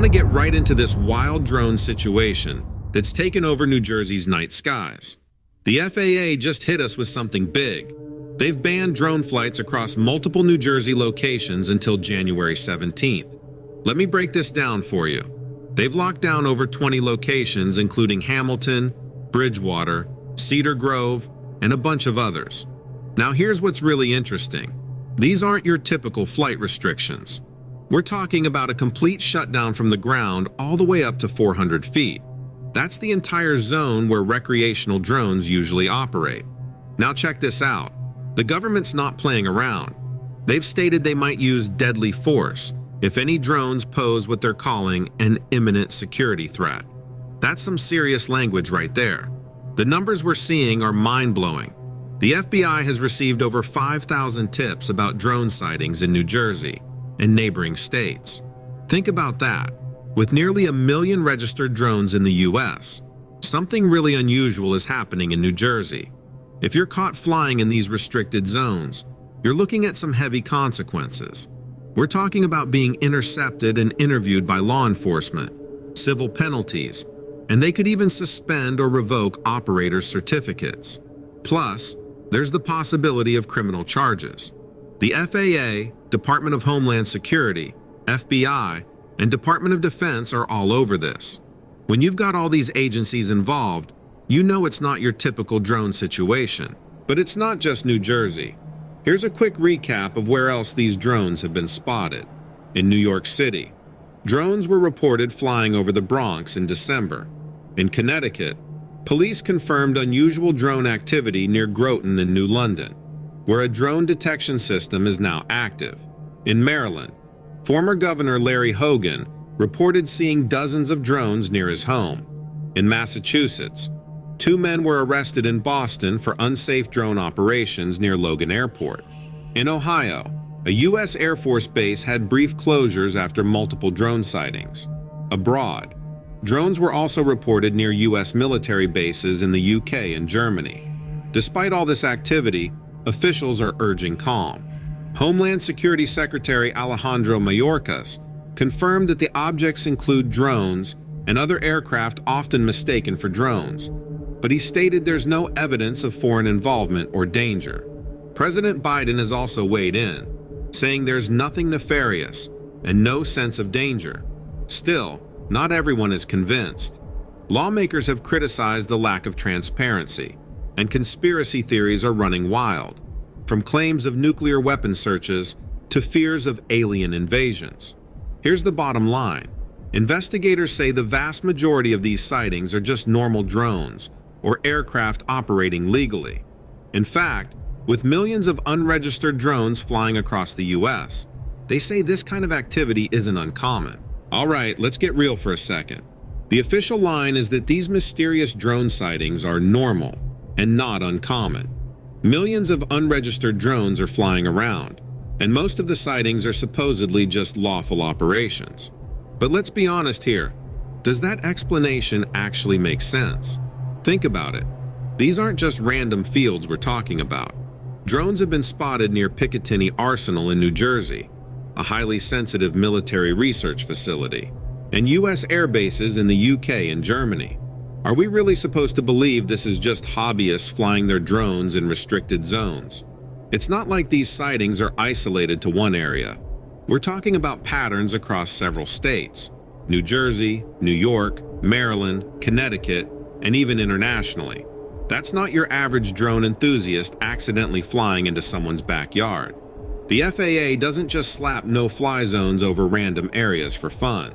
want to get right into this wild drone situation that's taken over New Jersey's night skies. The FAA just hit us with something big. They've banned drone flights across multiple New Jersey locations until January 17th. Let me break this down for you. They've locked down over 20 locations, including Hamilton, Bridgewater, Cedar Grove, and a bunch of others. Now here's what's really interesting. These aren't your typical flight restrictions. We're talking about a complete shutdown from the ground all the way up to 400 feet. That's the entire zone where recreational drones usually operate. Now check this out. The government's not playing around. They've stated they might use deadly force if any drones pose what they're calling an imminent security threat. That's some serious language right there. The numbers we're seeing are mind-blowing. The FBI has received over 5,000 tips about drone sightings in New Jersey and neighboring states. Think about that. With nearly 1 million registered drones in the US, something really unusual is happening in New Jersey. If you're caught flying in these restricted zones, you're looking at some heavy consequences. We're talking about being intercepted and interviewed by law enforcement, civil penalties, and they could even suspend or revoke operators' certificates. Plus, there's the possibility of criminal charges. The FAA, Department of Homeland Security, FBI, and Department of Defense are all over this. When you've got all these agencies involved, you know it's not your typical drone situation. But it's not just New Jersey. Here's a quick recap of where else these drones have been spotted. In New York City, drones were reported flying over the Bronx in December. In Connecticut, police confirmed unusual drone activity near Groton in New London, where a drone detection system is now active. In Maryland, former Governor Larry Hogan reported seeing dozens of drones near his home. In Massachusetts, 2 men were arrested in Boston for unsafe drone operations near Logan Airport. In Ohio, a U.S. Air Force base had brief closures after multiple drone sightings. Abroad, drones were also reported near U.S. military bases in the UK and Germany. Despite all this activity, officials are urging calm. Homeland Security Secretary Alejandro Mayorkas confirmed that the objects include drones and other aircraft often mistaken for drones, but he stated there's no evidence of foreign involvement or danger. President Biden has also weighed in, saying there's nothing nefarious and no sense of danger. Still, not everyone is convinced. Lawmakers have criticized the lack of transparency, and conspiracy theories are running wild, from claims of nuclear weapon searches to fears of alien invasions. Here's the bottom line. Investigators say the vast majority of these sightings are just normal drones or aircraft operating legally. In fact, with millions of unregistered drones flying across the US, they say this kind of activity isn't uncommon. All right, let's get real for a second. The official line is that these mysterious drone sightings are normal and not uncommon. Millions of unregistered drones are flying around, and most of the sightings are supposedly just lawful operations. But let's be honest here. Does that explanation actually make sense? Think about it. These aren't just random fields we're talking about. Drones have been spotted near Picatinny Arsenal in New Jersey, a highly sensitive military research facility, and U.S. air bases in the UK and Germany. Are we really supposed to believe this is just hobbyists flying their drones in restricted zones? It's not like these sightings are isolated to one area. We're talking about patterns across several states: New Jersey, New York, Maryland, Connecticut, and even internationally. That's not your average drone enthusiast accidentally flying into someone's backyard. The FAA doesn't just slap no-fly zones over random areas for fun.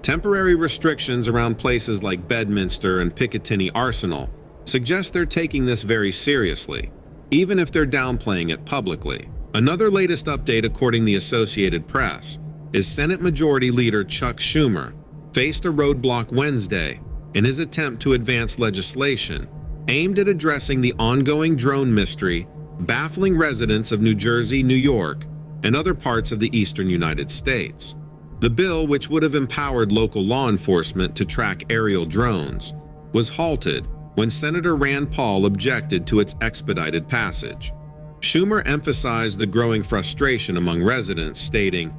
Temporary restrictions around places like Bedminster and Picatinny Arsenal suggest they're taking this very seriously, even if they're downplaying it publicly. Another latest update, according to the Associated Press, is Senate Majority Leader Chuck Schumer faced a roadblock Wednesday in his attempt to advance legislation aimed at addressing the ongoing drone mystery baffling residents of New Jersey, New York, and other parts of the eastern United States. The bill, which would have empowered local law enforcement to track aerial drones, was halted when Senator Rand Paul objected to its expedited passage. Schumer emphasized the growing frustration among residents, stating,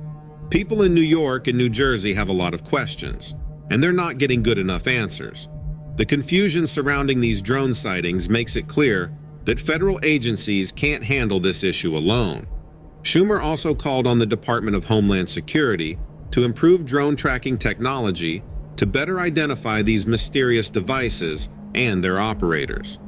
People in New York and New Jersey have a lot of questions, and they're not getting good enough answers. The confusion surrounding these drone sightings makes it clear that federal agencies can't handle this issue alone. Schumer also called on the Department of Homeland Security to improve drone tracking technology to better identify these mysterious devices and their operators.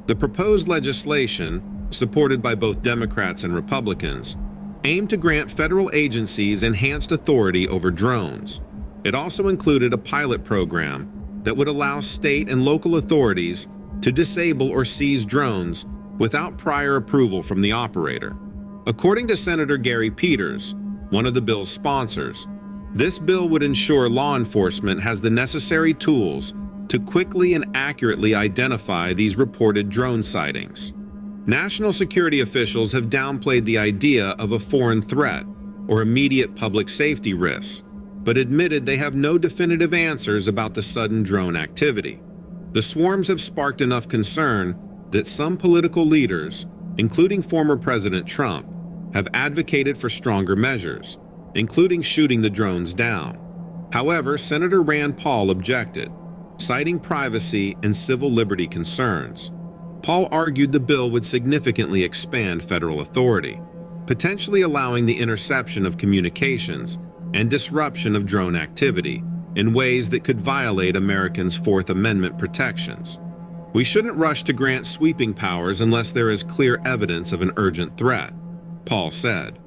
The proposed legislation, supported by both Democrats and Republicans, aimed to grant federal agencies enhanced authority over drones. It also included a pilot program that would allow state and local authorities to disable or seize drones without prior approval from the operator. According to Senator Gary Peters, one of the bill's sponsors, this bill would ensure law enforcement has the necessary tools to quickly and accurately identify these reported drone sightings. National security officials have downplayed the idea of a foreign threat or immediate public safety risks, but admitted they have no definitive answers about the sudden drone activity. The swarms have sparked enough concern that some political leaders, including former President Trump, have advocated for stronger measures, including shooting the drones down. However, Senator Rand Paul objected, citing privacy and civil liberty concerns. Paul argued the bill would significantly expand federal authority, potentially allowing the interception of communications and disruption of drone activity in ways that could violate Americans' Fourth Amendment protections. We shouldn't rush to grant sweeping powers unless there is clear evidence of an urgent threat, Paul said.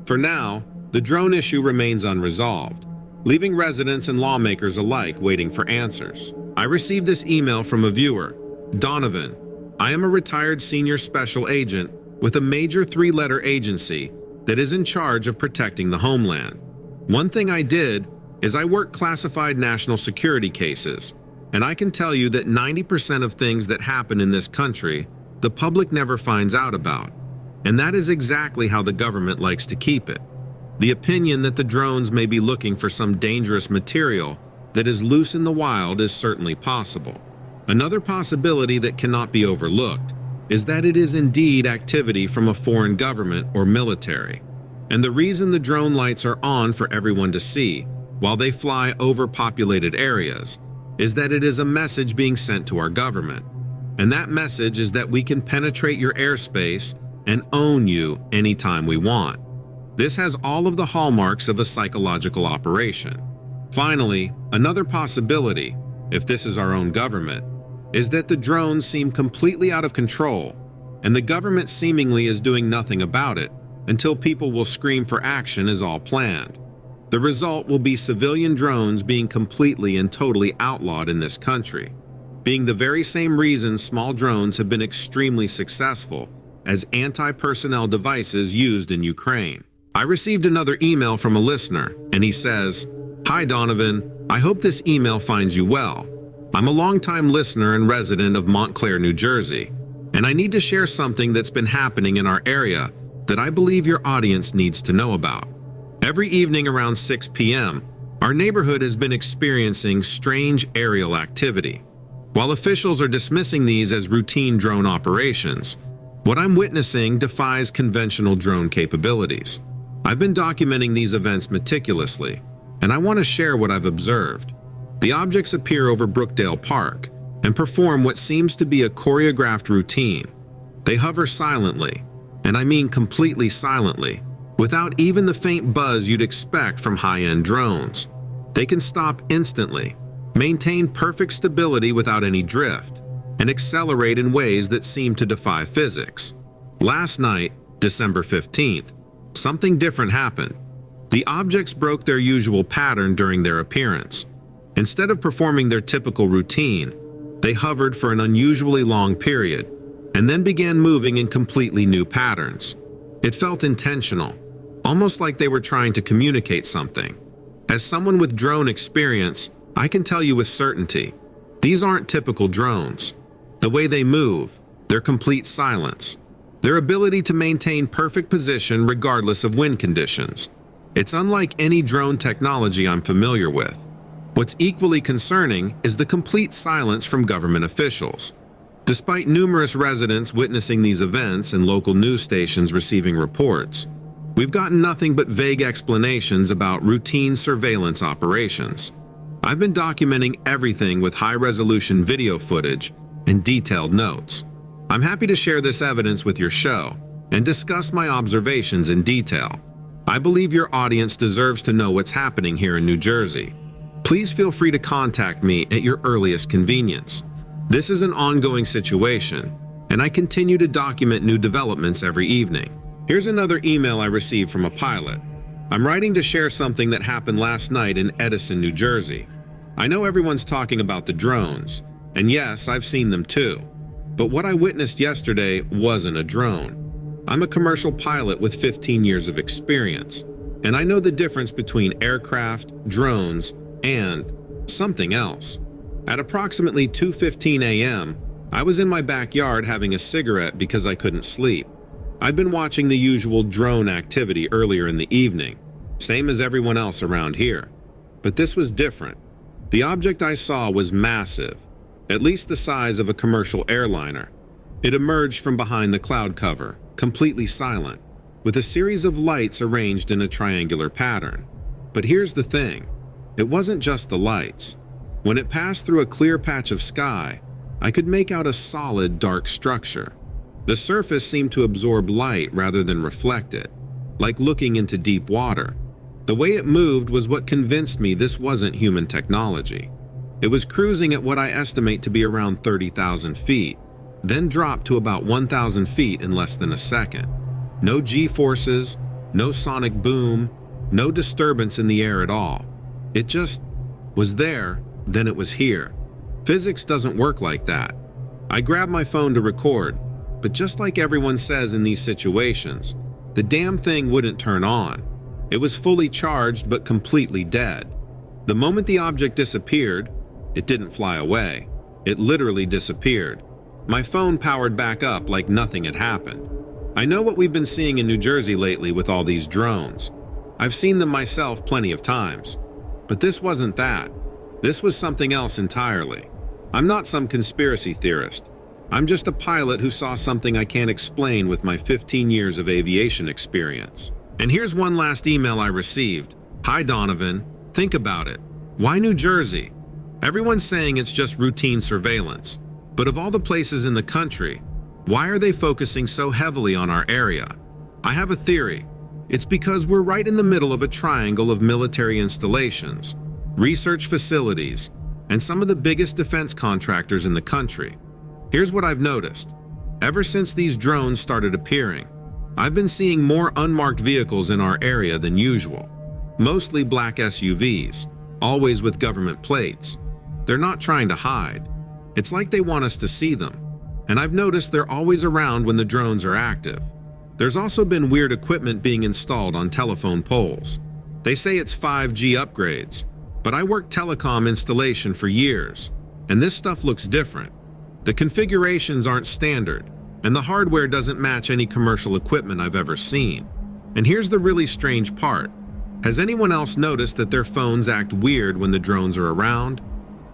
For now, the drone issue remains unresolved, leaving residents and lawmakers alike waiting for answers. I received this email from a viewer, Donovan. I am a retired senior special agent with a major three-letter agency that is in charge of protecting the homeland. One thing I did is I worked classified national security cases, and I can tell you that 90% of things that happen in this country, the public never finds out about. And that is exactly how the government likes to keep it. The opinion that the drones may be looking for some dangerous material that is loose in the wild is certainly possible. Another possibility that cannot be overlooked is that it is indeed activity from a foreign government or military. And the reason the drone lights are on for everyone to see while they fly over populated areas is that it is a message being sent to our government. And that message is that we can penetrate your airspace and own you anytime we want. This has all of the hallmarks of a psychological operation. Finally, another possibility, if this is our own government, is that the drones seem completely out of control, and the government seemingly is doing nothing about it until people will scream for action as all planned. The result will be civilian drones being completely and totally outlawed in this country, being the very same reason small drones have been extremely successful as anti-personnel devices used in Ukraine. I received another email from a listener, and he says, "Hi Donovan, I hope this email finds you well. I'm a longtime listener and resident of Montclair, New Jersey, and I need to share something that's been happening in our area that I believe your audience needs to know about. Every evening around 6 p.m., our neighborhood has been experiencing strange aerial activity. While officials are dismissing these as routine drone operations, what I'm witnessing defies conventional drone capabilities. I've been documenting these events meticulously, and I want to share what I've observed. The objects appear over Brookdale Park and perform what seems to be a choreographed routine. They hover silently, and I mean completely silently, without even the faint buzz you'd expect from high-end drones. They can stop instantly, maintain perfect stability without any drift, and accelerate in ways that seem to defy physics. Last night, December 15th, something different happened. The objects broke their usual pattern during their appearance. Instead of performing their typical routine, they hovered for an unusually long period and then began moving in completely new patterns. It felt intentional, almost like they were trying to communicate something. As someone with drone experience, I can tell you with certainty, these aren't typical drones. The way they move, their complete silence, their ability to maintain perfect position regardless of wind conditions. It's unlike any drone technology I'm familiar with. What's equally concerning is the complete silence from government officials. Despite numerous residents witnessing these events and local news stations receiving reports, We've gotten nothing but vague explanations about routine surveillance operations. I've been documenting everything with high-resolution video footage and detailed notes. I'm happy to share this evidence with your show and discuss my observations in detail. I believe your audience deserves to know what's happening here in New Jersey. Please feel free to contact me at your earliest convenience. This is an ongoing situation, and I continue to document new developments every evening. Here's another email I received from a pilot. I'm writing to share something that happened last night in Edison, New Jersey. I know everyone's talking about the drones, and yes, I've seen them too. But what I witnessed yesterday wasn't a drone. I'm a commercial pilot with 15 years of experience, and I know the difference between aircraft, drones, and something else. At approximately 2:15 a.m., I was in my backyard having a cigarette because I couldn't sleep. I'd been watching the usual drone activity earlier in the evening, same as everyone else around here. But this was different. The object I saw was massive, at least the size of a commercial airliner. It emerged from behind the cloud cover, completely silent, with a series of lights arranged in a triangular pattern. But here's the thing. It wasn't just the lights. When it passed through a clear patch of sky, I could make out a solid, dark structure. The surface seemed to absorb light rather than reflect it, like looking into deep water. The way it moved was what convinced me this wasn't human technology. It was cruising at what I estimate to be around 30,000 feet, then dropped to about 1,000 feet in less than a second. No G-forces, no sonic boom, no disturbance in the air at all. It just was there, then it was here. Physics doesn't work like that. I grabbed my phone to record, but just like everyone says in these situations, the damn thing wouldn't turn on. It was fully charged but completely dead. The moment the object disappeared, it didn't fly away. It literally disappeared. My phone powered back up like nothing had happened. I know what we've been seeing in New Jersey lately with all these drones. I've seen them myself plenty of times. But this wasn't that. This was something else entirely. I'm not some conspiracy theorist. I'm just a pilot who saw something I can't explain with my 15 years of aviation experience. And here's one last email I received. Hi Donovan, think about it. Why New Jersey? Everyone's saying it's just routine surveillance. But of all the places in the country, why are they focusing so heavily on our area? I have a theory. It's because we're right in the middle of a triangle of military installations, research facilities, and some of the biggest defense contractors in the country. Here's what I've noticed. Ever since these drones started appearing, I've been seeing more unmarked vehicles in our area than usual. Mostly black SUVs, always with government plates. They're not trying to hide. It's like they want us to see them. And I've noticed they're always around when the drones are active. There's also been weird equipment being installed on telephone poles. They say it's 5G upgrades, but I worked telecom installation for years, and this stuff looks different. The configurations aren't standard, and the hardware doesn't match any commercial equipment I've ever seen. And here's the really strange part. Has anyone else noticed that their phones act weird when the drones are around?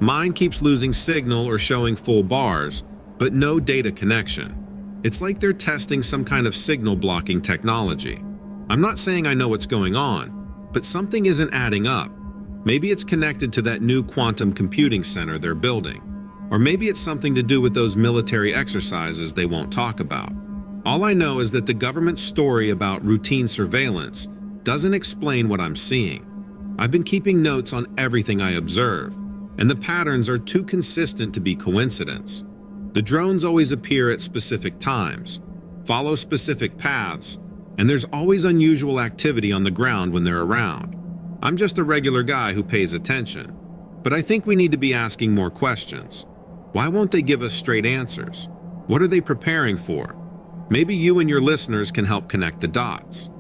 Mine keeps losing signal or showing full bars, but no data connection. It's like they're testing some kind of signal blocking technology. I'm not saying I know what's going on, but something isn't adding up. Maybe it's connected to that new quantum computing center they're building. Or maybe it's something to do with those military exercises they won't talk about. All I know is that the government's story about routine surveillance doesn't explain what I'm seeing. I've been keeping notes on everything I observe, and the patterns are too consistent to be coincidence. The drones always appear at specific times, follow specific paths, and there's always unusual activity on the ground when they're around. I'm just a regular guy who pays attention, but I think we need to be asking more questions. Why won't they give us straight answers? What are they preparing for? Maybe you and your listeners can help connect the dots.